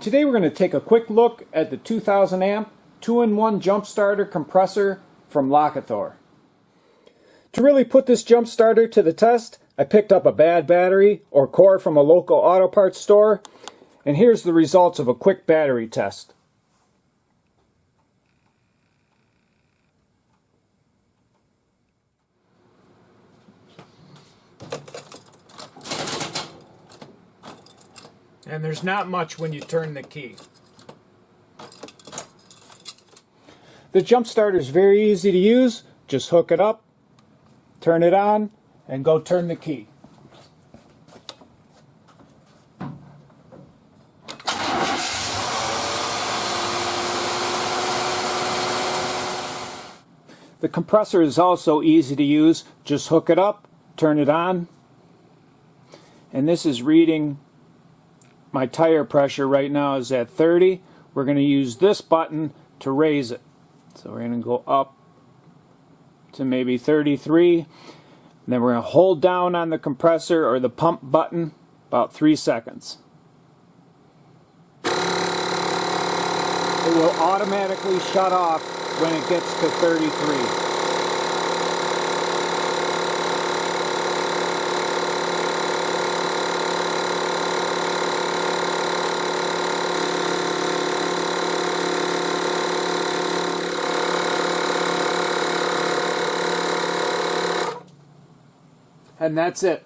Today we're going to take a quick look at the 2000 amp 2-in-1 jump starter compressor from LOKITHOR. To really put this jump starter to the test, I picked up a bad battery or core from a local auto parts store, and here's the results of a quick battery test. And there's not much when you turn the key. The jump starter is very easy to use. Just hook it up, turn it on, and go turn the key. The compressor is also easy to use. Just hook it up, turn it on, and this is reading my tire pressure right now is at 30. We're going to use this button to raise it. So we're going to go up to maybe 33. And then we're going to hold down on the compressor or the pump button about 3 seconds. It will automatically shut off when it gets to 33. And that's it.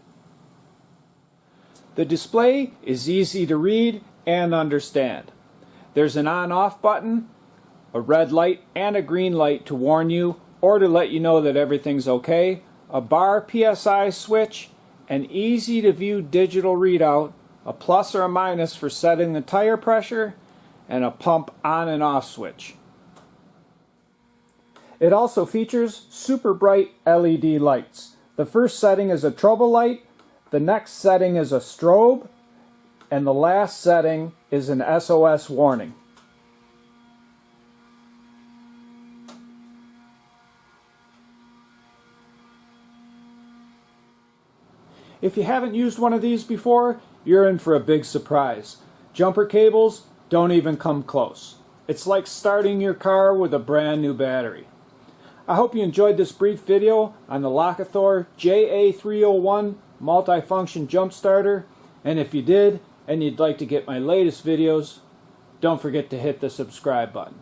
The display is easy to read and understand. There's an on-off button, a red light and a green light to warn you or to let you know that everything's okay, a bar PSI switch, an easy to view digital readout, a plus or a minus for setting the tire pressure, and a pump on and off switch. It also features super bright LED lights. The first setting is a trouble light, the next setting is a strobe, and the last setting is an SOS warning. If you haven't used one of these before, you're in for a big surprise. Jumper cables don't even come close. It's like starting your car with a brand new battery. I hope you enjoyed this brief video on the LOKITHOR JA301 multifunction jump starter, and if you did and you'd like to get my latest videos, don't forget to hit the subscribe button.